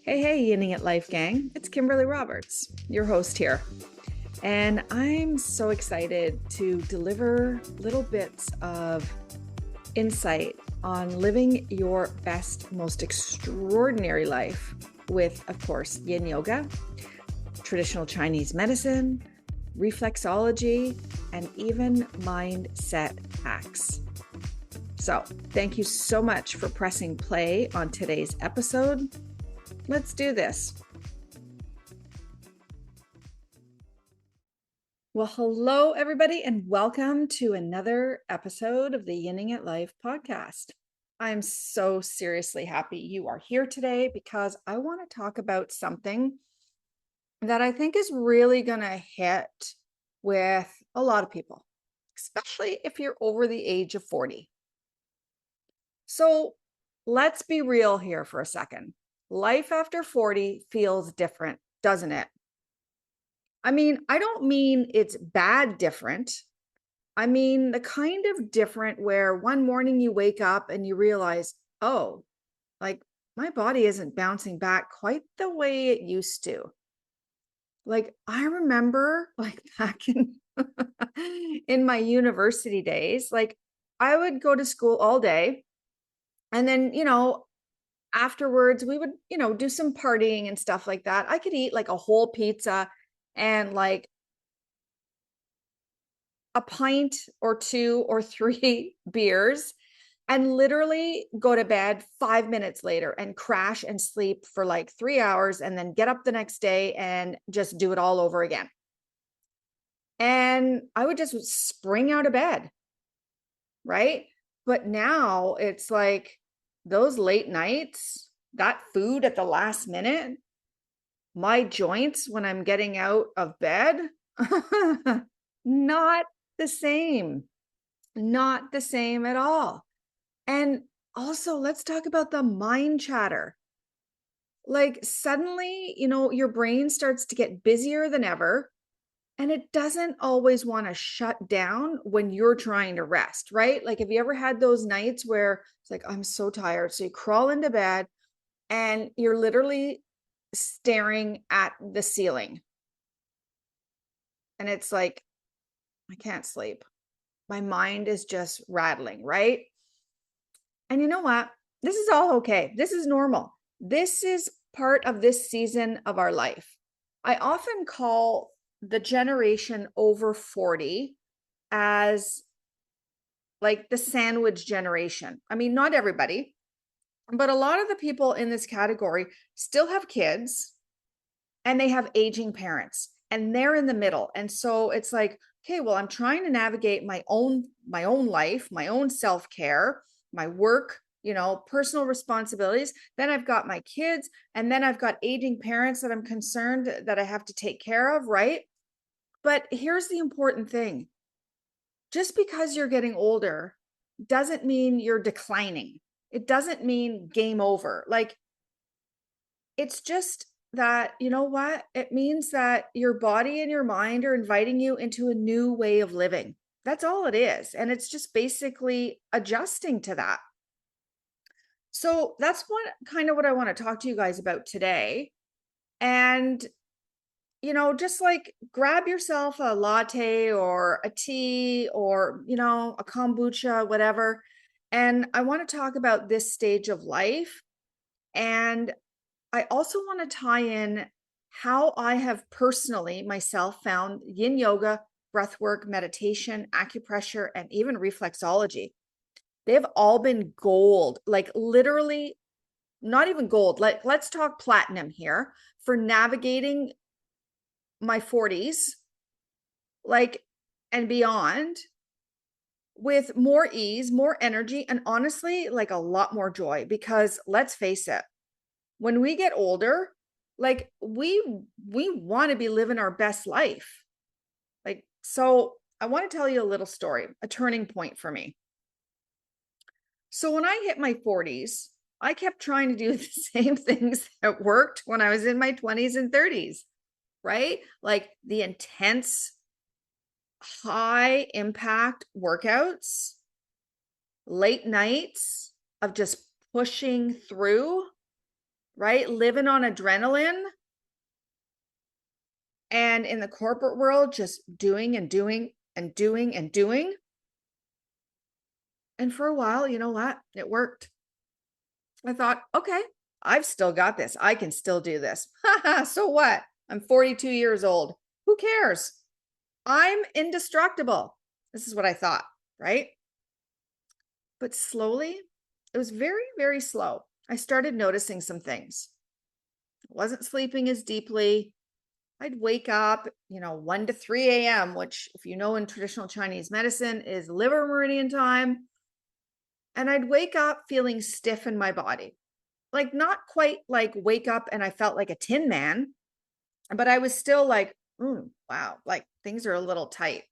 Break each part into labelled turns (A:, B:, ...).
A: Hey, Yinning at Life Gang. It's Kimberley Roberts, your host here. And I'm so excited to deliver little bits of insight on living your best, most extraordinary life with, of course, Yin Yoga, traditional Chinese medicine, reflexology, and even mindset hacks. So, thank you so much for pressing play on today's episode. Let's do this. Well, hello, everybody, and welcome to another episode of the Yinning at Life podcast. I'm so seriously happy you are here today because I want to talk about something that I think is really going to hit with a lot of people, especially if you're over the age of 40. So let's be real here for a second. Life after 40 feels different, doesn't it? I mean, I don't mean it's bad different. I mean, the kind of different where one morning you wake up and you realize, oh, like my body isn't bouncing back quite the way it used to. Like I remember like back in in my university days, like I would go to school all day and then, afterwards we would, do some partying and stuff like that. I could eat like a whole pizza and like a pint or two or three beers and literally go to bed 5 minutes later and crash and sleep for like 3 hours and then get up the next day and just do it all over again. And I would just spring out of bed. Right. But now it's like those late nights, that food at the last minute, my joints when I'm getting out of bed, not the same, not the same at all. And also, let's talk about the mind chatter. Like, suddenly, your brain starts to get busier than ever. And it doesn't always want to shut down when you're trying to rest, right? Like, have you ever had those nights where it's like, I'm so tired? So you crawl into bed and you're literally staring at the ceiling. And it's like, I can't sleep. My mind is just rattling, right? And you know what? This is all okay. This is normal. This is part of this season of our life. I often call the generation over 40 as like the sandwich generation. I mean, not everybody, but a lot of the people in this category still have kids and they have aging parents and they're in the middle. And so it's like, okay, well, I'm trying to navigate my own life, my own self-care, my work, personal responsibilities. Then I've got my kids and then I've got aging parents that I'm concerned that I have to take care of, right? But here's the important thing. Just because you're getting older doesn't mean you're declining. It doesn't mean game over. Like, it's just that, you know what? It means that your body and your mind are inviting you into a new way of living. That's all it is. And it's just basically adjusting to that. So that's what I want to talk to you guys about today. And just like grab yourself a latte or a tea or, a kombucha, whatever. And I want to talk about this stage of life. And I also want to tie in how I have personally myself found yin yoga, breathwork, meditation, acupressure, and even reflexology. They've all been gold, like literally not even gold. Like, let's talk platinum here for navigating my 40s, like, and beyond with more ease, more energy, and honestly, like a lot more joy. Because let's face it, when we get older, like we want to be living our best life. Like, so I want to tell you a little story, a turning point for me. So when I hit my 40s, I kept trying to do the same things that worked when I was in my 20s and 30s, right? Like the intense, high impact workouts, late nights of just pushing through, right? Living on adrenaline and in the corporate world, just doing and doing and doing and doing. And for a while, you know what? It worked. I thought, okay, I've still got this. I can still do this. So what? I'm 42 years old. Who cares? I'm indestructible. This is what I thought, right? But slowly, it was very, very slow. I started noticing some things. I wasn't sleeping as deeply. I'd wake up, 1 to 3 a.m., which, if you know, in traditional Chinese medicine is liver meridian time. And I'd wake up feeling stiff in my body. Like, not quite like wake up and I felt like a tin man, but I was still like, wow, like things are a little tight.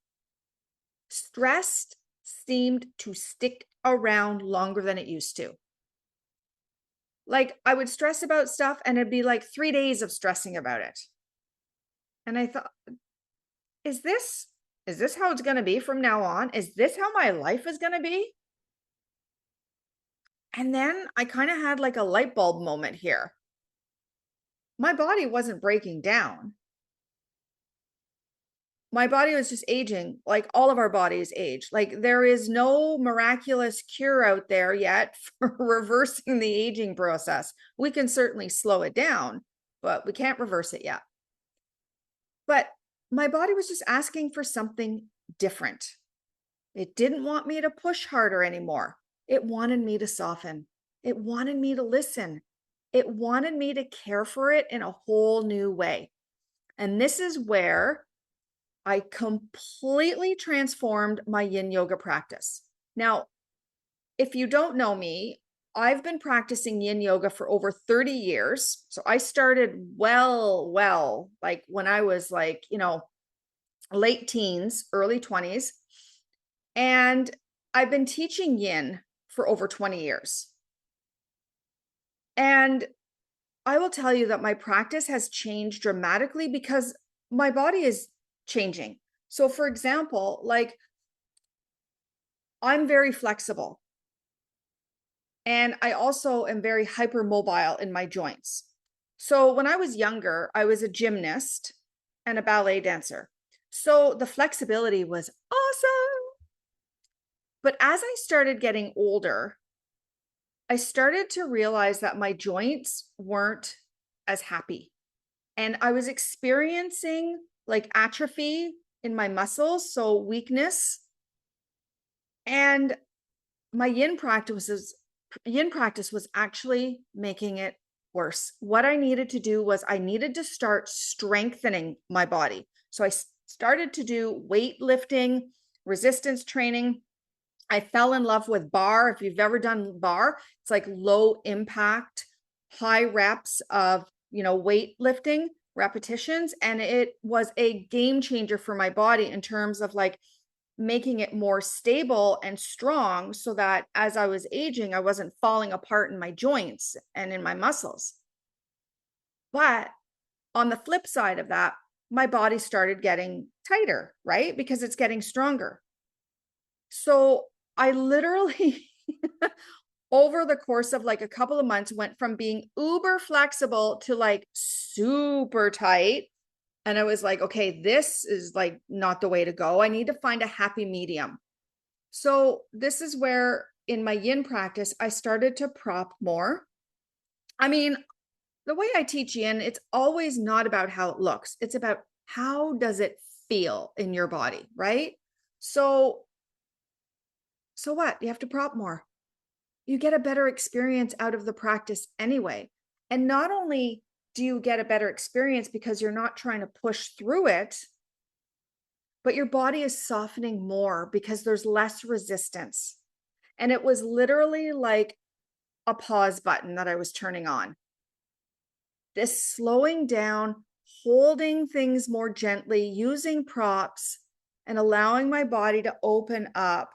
A: Stress seemed to stick around longer than it used to. Like, I would stress about stuff and it'd be like 3 days of stressing about it. And I thought, is this how it's going to be from now on? Is this how my life is going to be? And then I kind of had like a light bulb moment here. My body wasn't breaking down. My body was just aging, like all of our bodies age. Like, there is no miraculous cure out there yet for reversing the aging process. We can certainly slow it down, but we can't reverse it yet. But my body was just asking for something different. It didn't want me to push harder anymore. It wanted me to soften. It wanted me to listen. It wanted me to care for it in a whole new way. And this is where I completely transformed my Yin Yoga practice. Now, if you don't know me, I've been practicing Yin Yoga for over 30 years. So I started like when I was like, late teens, early 20s. And I've been teaching Yin for over 20 years. And I will tell you that my practice has changed dramatically because my body is changing. So, for example, like, I'm very flexible and I also am very hypermobile in my joints. So when I was younger, I was a gymnast and a ballet dancer. So the flexibility was awesome. But as I started getting older, I started to realize that my joints weren't as happy. And I was experiencing like atrophy in my muscles, so weakness. And my yin practice was actually making it worse. What I needed to do was I needed to start strengthening my body. So I started to do weightlifting, resistance training. I fell in love with bar. If you've ever done bar, it's like low impact, high reps of, weightlifting repetitions. And it was a game changer for my body in terms of like making it more stable and strong so that as I was aging, I wasn't falling apart in my joints and in my muscles. But on the flip side of that, my body started getting tighter, right? Because it's getting stronger. So I literally, over the course of like a couple of months, went from being uber flexible to like super tight. And I was like, okay, this is like not the way to go. I need to find a happy medium. So this is where in my yin practice, I started to prop more. I mean, the way I teach yin, it's always not about how it looks. It's about how does it feel in your body, right? So what? You have to prop more. You get a better experience out of the practice anyway. And not only do you get a better experience because you're not trying to push through it, but your body is softening more because there's less resistance. And it was literally like a pause button that I was turning on. This slowing down, holding things more gently, using props, and allowing my body to open up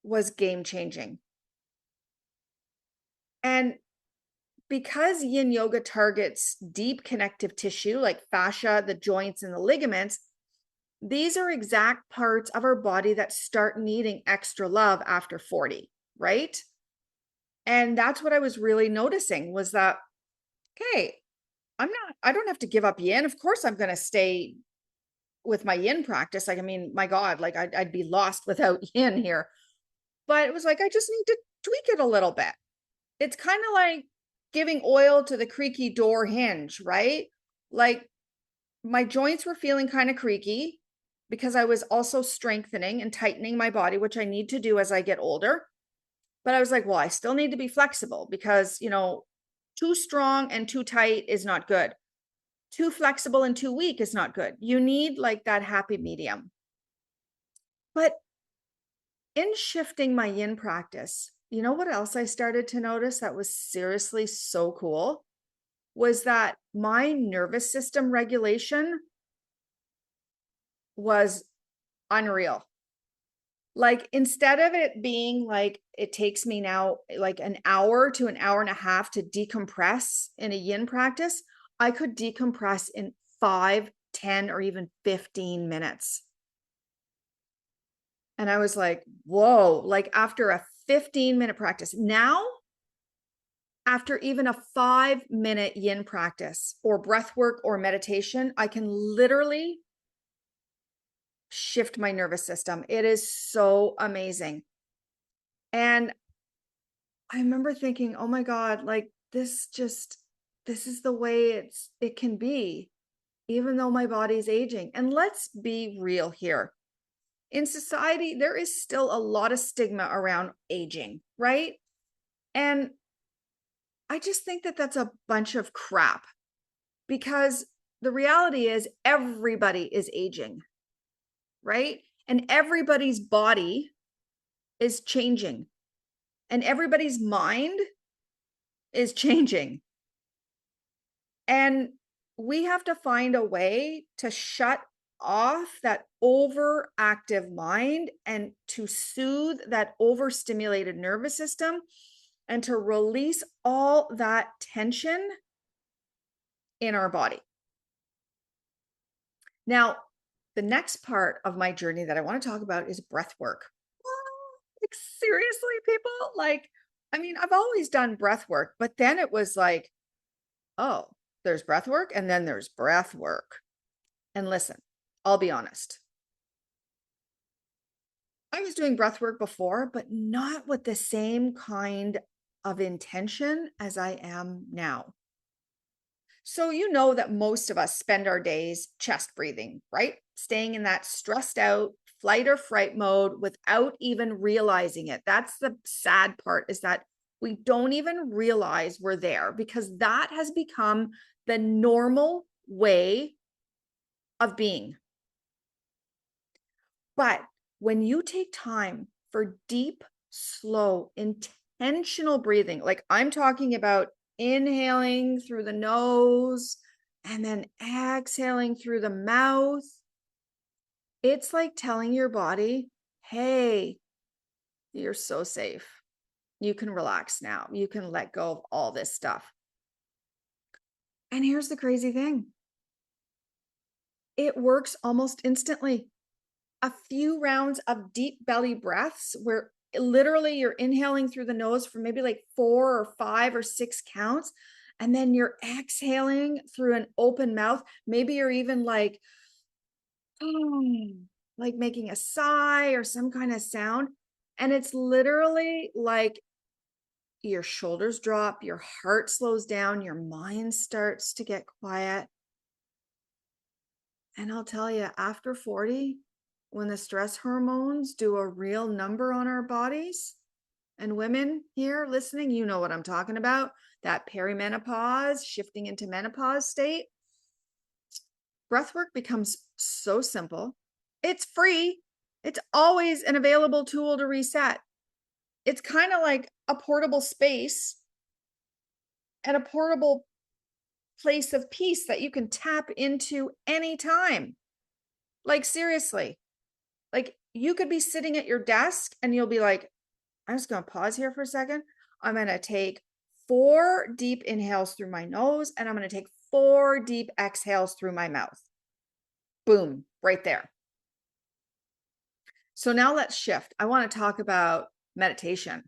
A: was game changing. And because yin yoga targets deep connective tissue like fascia, the joints, and the ligaments, these are exact parts of our body that start needing extra love after 40, right? And that's what I was really noticing was that, okay, I don't have to give up yin. Of course, I'm going to stay with my yin practice. Like, I mean, my God, like I'd be lost without yin here. But it was like, I just need to tweak it a little bit. It's kind of like giving oil to the creaky door hinge, right? Like my joints were feeling kind of creaky because I was also strengthening and tightening my body, which I need to do as I get older. But I was like, well, I still need to be flexible because, too strong and too tight is not good. Too flexible and too weak is not good. You need like that happy medium. But in shifting my yin practice, you know what else I started to notice that was seriously so cool? Was that my nervous system regulation was unreal. Like instead of it being like it takes me now like an hour to an hour and a half to decompress in a yin practice, I could decompress in 5, 10, or even 15 minutes. And I was like, whoa, like after a 15-minute practice. Now, after even a 5-minute yin practice or breath work or meditation, I can literally shift my nervous system. It is so amazing. And I remember thinking, oh my God, like this is the way it can be, even though my body's aging. And let's be real here. In society, there is still a lot of stigma around aging, right? And I just think that that's a bunch of crap because the reality is everybody is aging, right? And everybody's body is changing and everybody's mind is changing. And we have to find a way to shut off that overactive mind and to soothe that overstimulated nervous system and to release all that tension in our body. Now, the next part of my journey that I want to talk about is breath work. Like, seriously, people, like, I mean, I've always done breath work, but then it was like, oh, there's breath work and then there's breath work. And listen, I'll be honest. I was doing breath work before, but not with the same kind of intention as I am now. So, you know that most of us spend our days chest breathing, right? Staying in that stressed out flight or fright mode without even realizing it. That's the sad part, is that we don't even realize we're there because that has become the normal way of being. But when you take time for deep, slow, intentional breathing, like I'm talking about inhaling through the nose and then exhaling through the mouth, it's like telling your body, hey, you're so safe. You can relax now. You can let go of all this stuff. And here's the crazy thing. It works almost instantly. A few rounds of deep belly breaths where literally you're inhaling through the nose for maybe like 4 or 5 or 6 counts. And then you're exhaling through an open mouth. Maybe you're even like making a sigh or some kind of sound. And it's literally like your shoulders drop, your heart slows down, your mind starts to get quiet. And I'll tell you, after 40, when the stress hormones do a real number on our bodies, and women here listening, you know what I'm talking about, that perimenopause, shifting into menopause state, breathwork becomes so simple. It's free. It's always an available tool to reset. It's kind of like a portable space and a portable place of peace that you can tap into anytime. Like, seriously, like you could be sitting at your desk and you'll be like, I'm just going to pause here for a second. I'm going to take 4 deep inhales through my nose and I'm going to take 4 deep exhales through my mouth. Boom, right there. So now let's shift. I want to talk about meditation.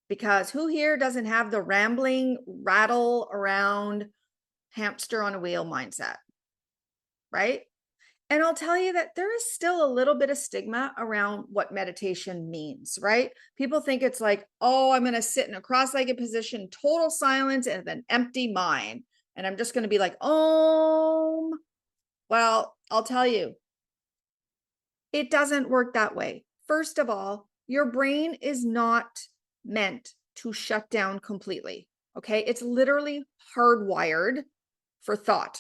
A: because who here doesn't have the rambling, rattle around hamster on a wheel mindset, right? And I'll tell you that there is still a little bit of stigma around what meditation means, right? People think it's like, oh, I'm going to sit in a cross-legged position, total silence, and an empty mind. And I'm just going to be like, oh, well, I'll tell you, it doesn't work that way. First of all, your brain is not meant to shut down completely. Okay. It's literally hardwired for thought.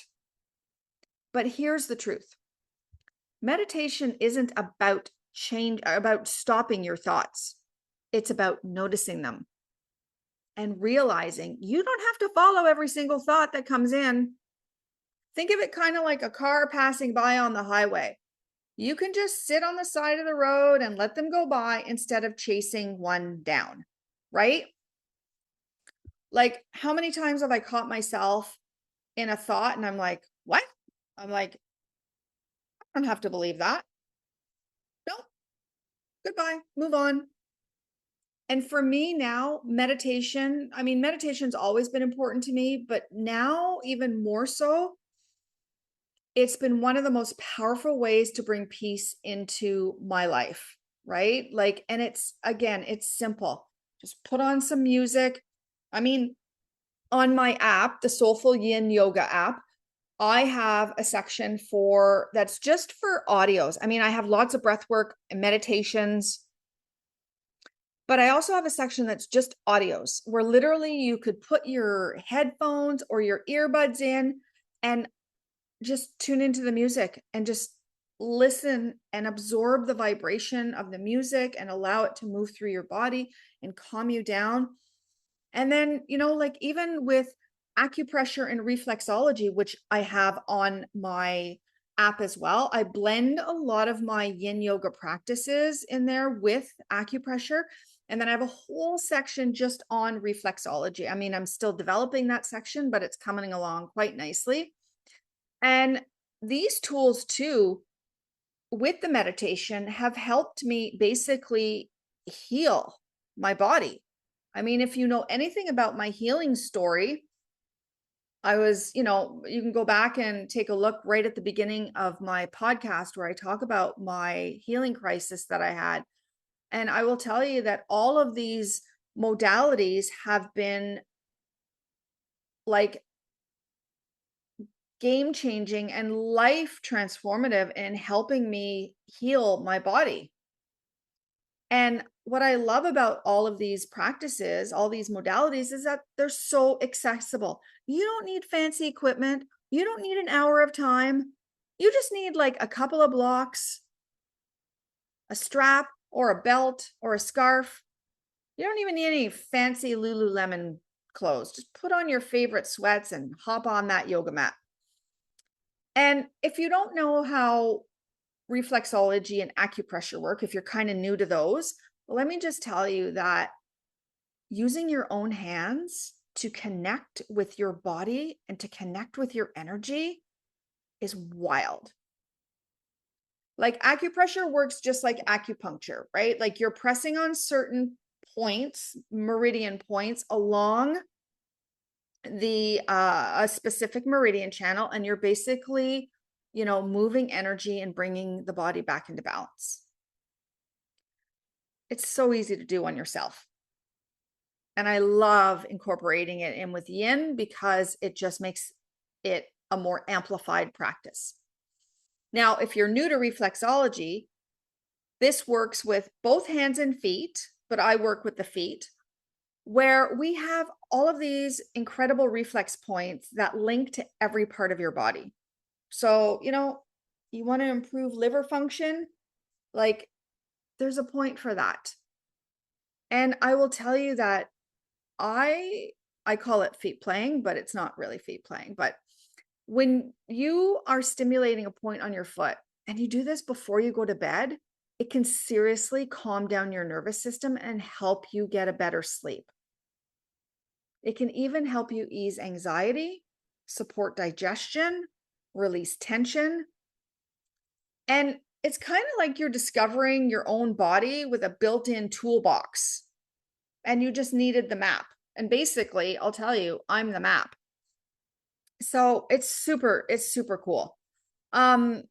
A: But here's the truth. Meditation isn't about stopping your thoughts. It's about noticing them and realizing you don't have to follow every single thought that comes in. Think of it kind of like a car passing by on the highway. You can just sit on the side of the road and let them go by instead of chasing one down, right? Like, how many times have I caught myself in a thought and I'm like, what? I'm like, I don't have to believe that. No, goodbye, move on. And for me now, meditation's always been important to me, but now even more so, it's been one of the most powerful ways to bring peace into my life, right? Like, and it's simple. Just put on some music. I mean, on my app, the SolefulYin Yoga app, I have a section that's just for audios. I mean, I have lots of breath work and meditations, but I also have a section that's just audios where literally you could put your headphones or your earbuds in and just tune into the music and just listen and absorb the vibration of the music and allow it to move through your body and calm you down. And then, like even with acupressure and reflexology, which I have on my app as well, I blend a lot of my yin yoga practices in there with acupressure. And then I have a whole section just on reflexology. I mean, I'm still developing that section, but it's coming along quite nicely. And these tools too, with the meditation, have helped me basically heal my body. I mean, if you know anything about my healing story, you can go back and take a look right at the beginning of my podcast where I talk about my healing crisis that I had. And I will tell you that all of these modalities have been like game changing and life transformative in helping me heal my body. And what I love about all of these practices, all these modalities, is that they're so accessible. You don't need fancy equipment. You don't need an hour of time. You just need like a couple of blocks, a strap or a belt or a scarf. You don't even need any fancy Lululemon clothes. Just put on your favorite sweats and hop on that yoga mat. And if you don't know how reflexology and acupressure work, if you're kind of new to those, let me just tell you that using your own hands to connect with your body and to connect with your energy is wild. Like acupressure works just like acupuncture, right? Like you're pressing on certain points, meridian points along a specific meridian channel, and you're basically, moving energy and bringing the body back into balance. It's so easy to do on yourself. And I love incorporating it in with yin because it just makes it a more amplified practice. Now, if you're new to reflexology, this works with both hands and feet, but I work with the feet, where we have all of these incredible reflex points that link to every part of your body. So, you want to improve liver function, like there's a point for that. And I will tell you that I call it feet playing, but it's not really feet playing. But when you are stimulating a point on your foot and you do this before you go to bed, it can seriously calm down your nervous system and help you get a better sleep. It can even help you ease anxiety, support digestion, release tension. And it's kind of like you're discovering your own body with a built-in toolbox. and you just needed the map. And basically, I'll tell you, I'm the map. So it's super cool. And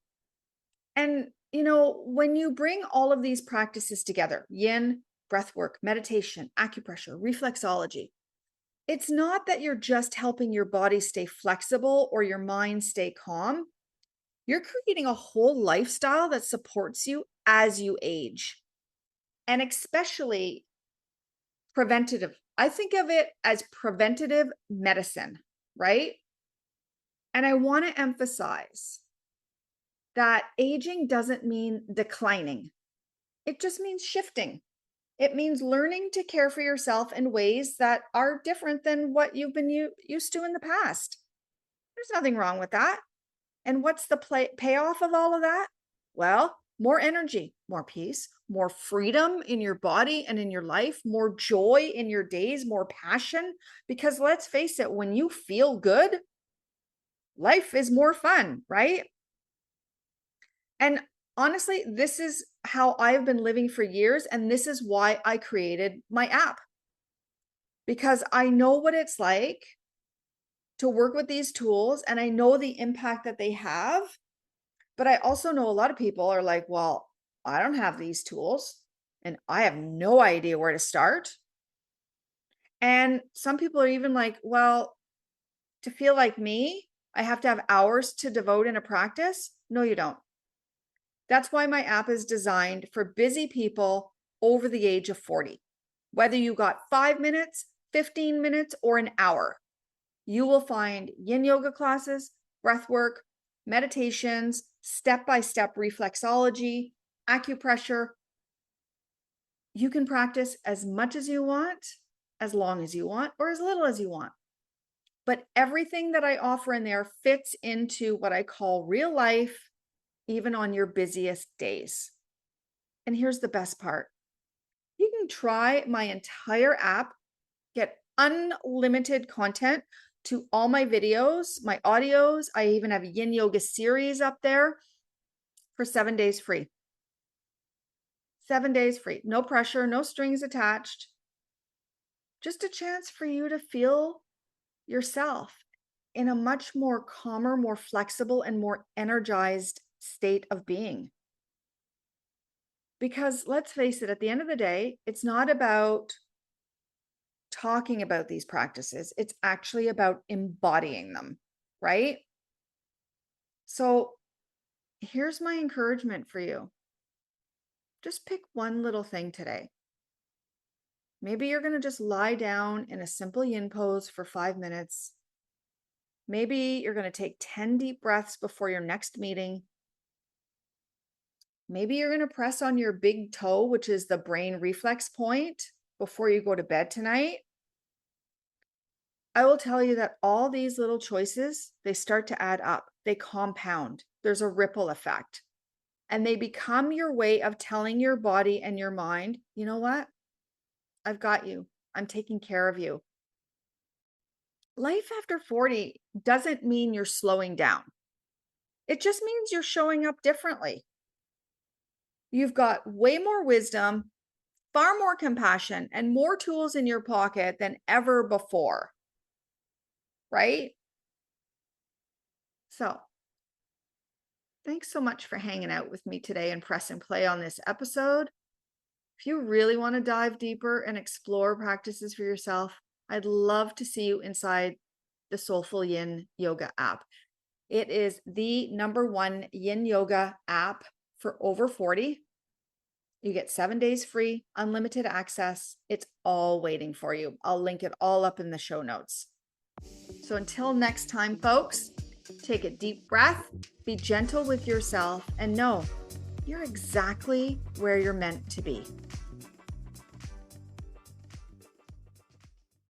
A: when you bring all of these practices together, yin, breath work, meditation, acupressure, reflexology, it's not that you're just helping your body stay flexible or your mind stay calm. You're creating a whole lifestyle that supports you as you age. And especially preventative. I think of it as preventative medicine, right? And I want to emphasize that aging doesn't mean declining. It just means shifting. It means learning to care for yourself in ways that are different than what you've been used to in the past. There's nothing wrong with that. And what's the payoff of all of that? Well, more energy, more peace, more freedom in your body and in your life, more joy in your days, more passion. Because let's face it, when you feel good, life is more fun, right? And honestly, this is how I've been living for years. And this is why I created my app. Because I know what it's like to work with these tools and I know the impact that they have. But I also know a lot of people are like, well, I don't have these tools and I have no idea where to start. And some people are even like, well, to feel like me, I have to have hours to devote in a practice. No, you don't. That's why my app is designed for busy people over the age of 40. Whether you got 5 minutes, 15 minutes, or an hour, you will find yin yoga classes, breath work, meditations, step-by-step reflexology, acupressure. You can practice as much as you want, as long as you want, or as little as you want. But everything that I offer in there fits into what I call real life, even on your busiest days. And here's the best part. You can try my entire app, get unlimited content to all my videos, my audios. I even have a Yin Yoga series up there for 7 days free. 7 days free. No pressure, no strings attached. Just a chance for you to feel yourself in a much more calmer, more flexible, and more energized state of being. Because let's face it, at the end of the day, it's not about talking about these practices. It's actually about embodying them, right? So here's my encouragement for you. Just pick one little thing today. Maybe you're going to just lie down in a simple yin pose for 5 minutes. Maybe you're going to take 10 deep breaths before your next meeting. Maybe you're going to press on your big toe, which is the brain reflex point, before you go to bed tonight. I will tell you that all these little choices, they start to add up. They compound. There's a ripple effect. And they become your way of telling your body and your mind, you know what? I've got you. I'm taking care of you. Life after 40 doesn't mean you're slowing down. It just means you're showing up differently. You've got way more wisdom, far more compassion, and more tools in your pocket than ever before. Right? So, thanks so much for hanging out with me today and press and play on this episode. If you really want to dive deeper and explore practices for yourself, I'd love to see you inside the SolefulYin Yoga app. It is the #1 Yin Yoga app for over 40. You get 7 days free, unlimited access. It's all waiting for you. I'll link it all up in the show notes. So until next time, folks, take a deep breath, be gentle with yourself, and know you're exactly where you're meant to be.